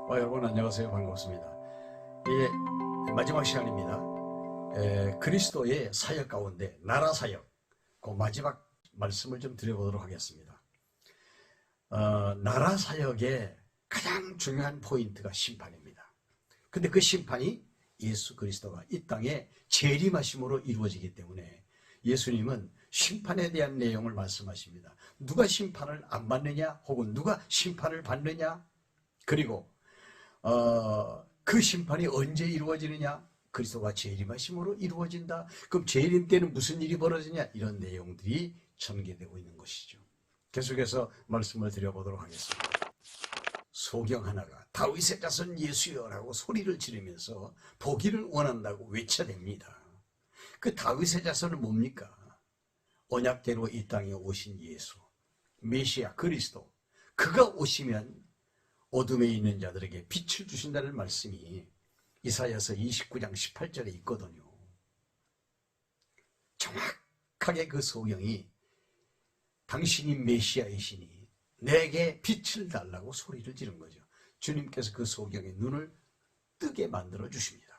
여러분 안녕하세요. 반갑습니다. 이게 마지막 시간입니다. 그리스도의 사역 가운데 나라 사역, 그 마지막 말씀을 좀 드려보도록 하겠습니다. 나라 사역의 가장 중요한 포인트가 심판입니다. 근데 그 심판이 예수 그리스도가 이 땅에 재림하심으로 이루어지기 때문에 예수님은 심판에 대한 내용을 말씀하십니다. 누가 심판을 안 받느냐, 혹은 누가 심판을 받느냐, 그리고 그 심판이 언제 이루어지느냐, 그리스도가 재림하심으로 이루어진다. 그럼 재림 때는 무슨 일이 벌어지냐, 이런 내용들이 전개되고 있는 것이죠. 계속해서 말씀을 드려보도록 하겠습니다. 소경 하나가 다윗의 자손 예수여라고 소리를 지르면서 보기를 원한다고 외쳐댑니다. 그 다윗의 자손은 뭡니까? 언약대로 이 땅에 오신 예수, 메시아 그리스도. 그가 오시면 어둠에 있는 자들에게 빛을 주신다는 말씀이 이사야서 29장 18절에 있거든요. 정확하게 그 소경이 당신이 메시아이시니 내게 빛을 달라고 소리를 지른 거죠. 주님께서 그 소경의 눈을 뜨게 만들어 주십니다.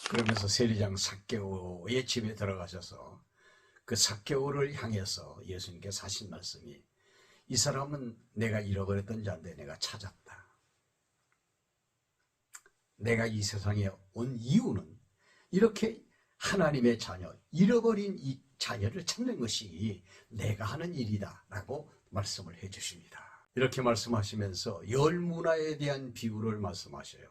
그러면서 세리장 삭개오의 집에 들어가셔서 그 삭개오를 향해서 예수님께서 하신 말씀이, 이 사람은 내가 잃어버렸던 자인데 내가 찾았다. 내가 이 세상에 온 이유는 이렇게 하나님의 자녀, 잃어버린 이 자녀를 찾는 것이 내가 하는 일이다 라고 말씀을 해 주십니다. 이렇게 말씀하시면서 열 문화에 대한 비유를 말씀하셔요.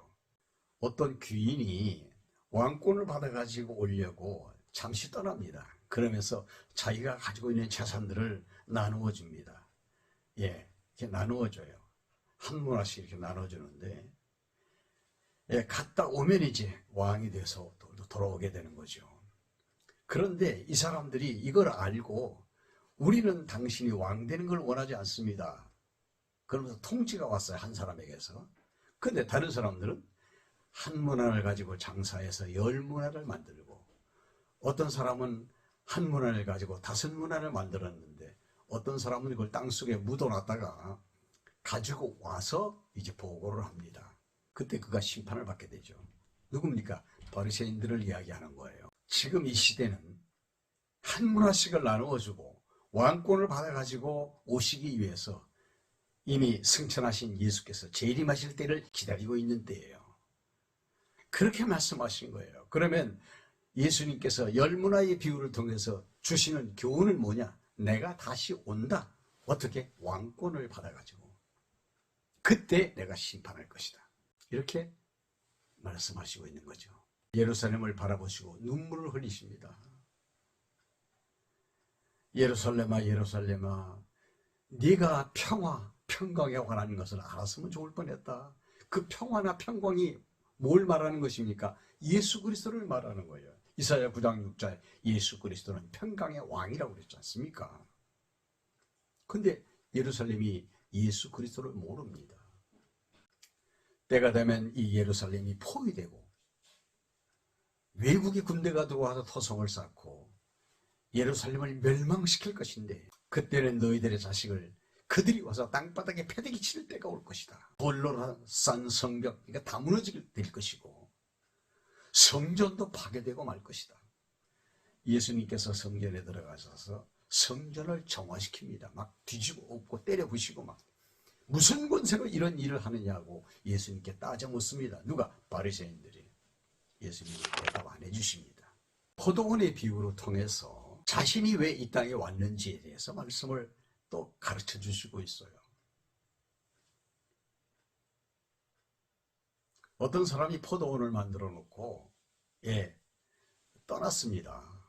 어떤 귀인이 왕권을 받아가지고 오려고 잠시 떠납니다. 그러면서 자기가 가지고 있는 재산들을 나누어 줍니다. 이렇게 나누어 줘요. 한 문화씩 이렇게 나눠주는데, 갔다 오면 이제 왕이 돼서 또 돌아오게 되는 거죠. 그런데 이 사람들이 이걸 알고, 우리는 당신이 왕 되는 걸 원하지 않습니다. 그러면서 통지가 왔어요, 한 사람에게서. 근데 다른 사람들은 한 문화를 가지고 장사해서 열 문화를 만들고, 어떤 사람은 한 문화를 가지고 5문화를 만들었는데, 어떤 사람은 이걸 땅속에 묻어놨다가 가지고 와서 이제 보고를 합니다. 그때 그가 심판을 받게 되죠. 누굽니까? 바리새인들을 이야기하는 거예요. 지금 이 시대는 한 문화씩을 나누어주고 왕권을 받아가지고 오시기 위해서 이미 승천하신 예수께서 재림하실 때를 기다리고 있는 때예요. 그렇게 말씀하신 거예요. 그러면 예수님께서 열 문화의 비유를 통해서 주시는 교훈은 뭐냐? 내가 다시 온다. 어떻게? 왕권을 받아가지고. 그때 내가 심판할 것이다. 이렇게 말씀하시고 있는 거죠. 예루살렘을 바라보시고 눈물을 흘리십니다. 예루살렘아, 예루살렘아, 네가 평강에 관한 것을 알았으면 좋을 뻔했다. 그 평화나 평강이 뭘 말하는 것입니까? 예수 그리스도를 말하는 거예요. 이사야 9장 6절, 예수 그리스도는 평강의 왕이라고 그랬지 않습니까? 근데 예루살렘이 예수 그리스도를 모릅니다. 때가 되면 이 예루살렘이 포위되고 외국의 군대가 들어와서 토성을 쌓고 예루살렘을 멸망시킬 것인데, 그때는 너희들의 자식을 그들이 와서 땅바닥에 패대기 칠 때가 올 것이다. 돌로 싼 성벽, 그러니까 다 무너질 것이고 성전도 파괴되고 말 것이다. 예수님께서 성전에 들어가셔서 성전을 정화시킵니다. 막 뒤지고 엎고 때려 부시고 막. 무슨 권세로 이런 일을 하느냐고 예수님께 따져 묻습니다. 누가? 바리새인들이. 예수님이 대답 안 해주십니다. 포도원의 비유로 통해서 자신이 왜 이 땅에 왔는지에 대해서 말씀을 또 가르쳐 주시고 있어요. 어떤 사람이 포도원을 만들어 놓고 떠났습니다.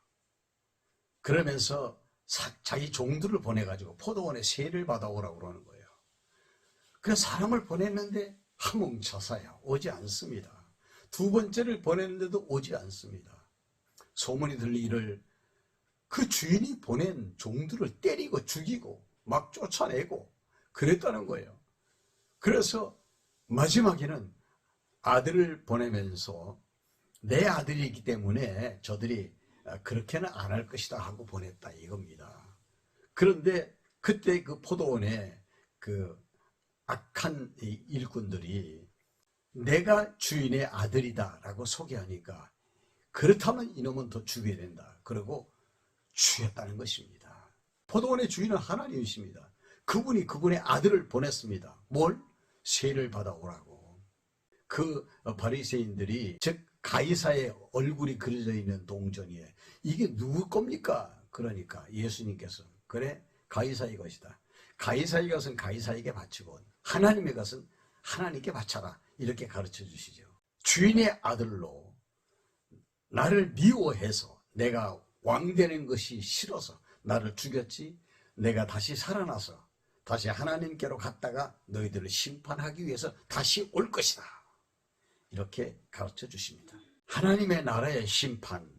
그러면서 자기 종들을 보내가지고 포도원에 세를 받아오라고 그러는 거예요. 그래서 사람을 보냈는데 하뭉쳐서야 오지 않습니다. 두 번째를 보냈는데도 오지 않습니다. 소문이 들리기를 그 주인이 보낸 종들을 때리고 죽이고 막 쫓아내고 그랬다는 거예요. 그래서 마지막에는 아들을 보내면서 내 아들이기 때문에 저들이 그렇게는 안 할 것이다 하고 보냈다 이겁니다. 그런데 그때 그 포도원에 그 악한 일꾼들이 내가 주인의 아들이다 라고 소개하니까 그렇다면 이놈은 더 죽여야 된다. 그러고 죽였다는 것입니다. 포도원의 주인은 하나님이십니다. 그분이 그분의 아들을 보냈습니다. 뭘? 세를 받아오라고. 그 바리새인들이 즉 가이사의 얼굴이 그려져 있는 동전이에 이게 누구 겁니까? 그러니까 예수님께서 그래 가이사의 것이다. 가이사의 것은 가이사에게 바치고 하나님의 것은 하나님께 바쳐라. 이렇게 가르쳐 주시죠. 주인의 아들로 나를 미워해서 내가 왕 되는 것이 싫어서 나를 죽였지, 내가 다시 살아나서 다시 하나님께로 갔다가 너희들을 심판하기 위해서 다시 올 것이다. 이렇게 가르쳐 주십니다. 하나님의 나라의 심판,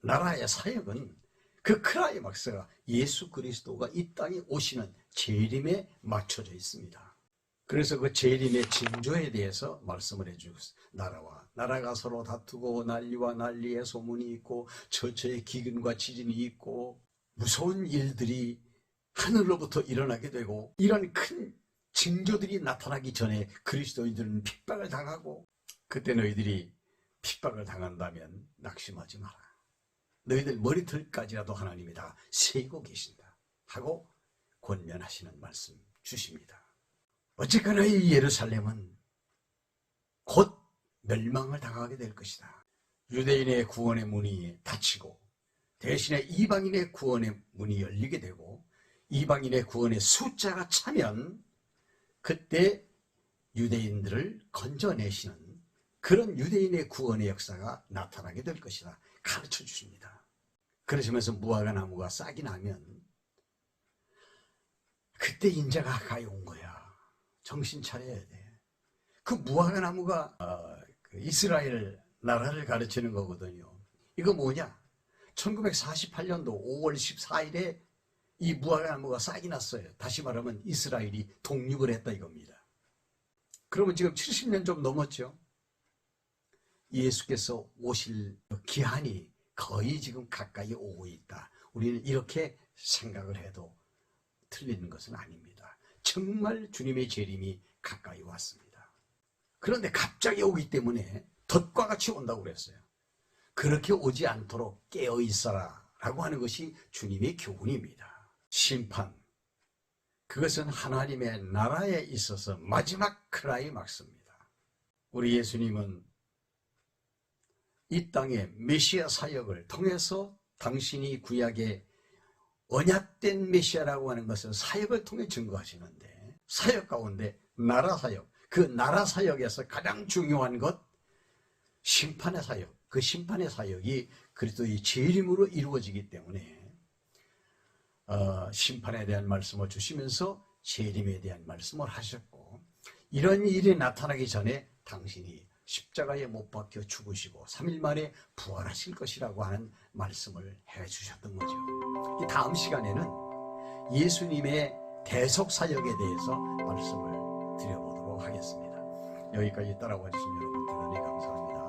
나라의 사역은 그 크라이막스가 예수 그리스도가 이 땅에 오시는 재림에 맞춰져 있습니다. 그래서 그 재림의 징조에 대해서 말씀을 해주고 나라가 서로 다투고 난리와 난리의 소문이 있고 처처의 기근과 지진이 있고 무서운 일들이 하늘로부터 일어나게 되고 이런 큰 징조들이 나타나기 전에 그리스도인들은 핍박을 당하고 그때 너희들이 핍박을 당한다면 낙심하지 마라. 너희들 머리털까지라도 하나님이 다 세고 계신다 하고 권면하시는 말씀 주십니다. 어쨌거나 이 예루살렘은 곧 멸망을 당하게 될 것이다. 유대인의 구원의 문이 닫히고 대신에 이방인의 구원의 문이 열리게 되고 이방인의 구원의 숫자가 차면 그때 유대인들을 건져내시는 그런 유대인의 구원의 역사가 나타나게 될 것이다. 가르쳐 주십니다. 그러시면서 무화과 나무가 싹이 나면 그때 인자가 가까이 온 거야. 정신 차려야 돼. 그 무화과 나무가 이스라엘 나라를 가르치는 거거든요. 이거 뭐냐? 1948년도 5월 14일에 이 무화과 나무가 싹이 났어요. 다시 말하면 이스라엘이 독립을 했다 이겁니다. 그러면 지금 70년 좀 넘었죠. 예수께서 오실 기한이 거의 지금 가까이 오고 있다. 우리는 이렇게 생각을 해도 틀리는 것은 아닙니다. 정말 주님의 재림이 가까이 왔습니다. 그런데 갑자기 오기 때문에 덫과 같이 온다고 그랬어요. 그렇게 오지 않도록 깨어 있어라 라고 하는 것이 주님의 교훈입니다. 심판, 그것은 하나님의 나라에 있어서 마지막 클라이막스입니다. 우리 예수님은 이 땅의 메시아 사역을 통해서 당신이 구약의 언약된 메시아라고 하는 것은 사역을 통해 증거하시는데 사역 가운데 나라 사역, 그 나라 사역에서 가장 중요한 것 심판의 사역, 그 심판의 사역이 그리스도의 재림으로 이루어지기 때문에 심판에 대한 말씀을 주시면서 재림에 대한 말씀을 하셨고 이런 일이 나타나기 전에 당신이 십자가에 못 박혀 죽으시고 3일 만에 부활하실 것이라고 하는 말씀을 해주셨던 거죠. 이 다음 시간에는 예수님의 대속사역에 대해서 말씀을 드려보도록 하겠습니다. 여기까지 따라와 주신 여러분 대단히 감사합니다.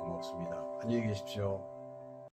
고맙습니다. 안녕히 계십시오.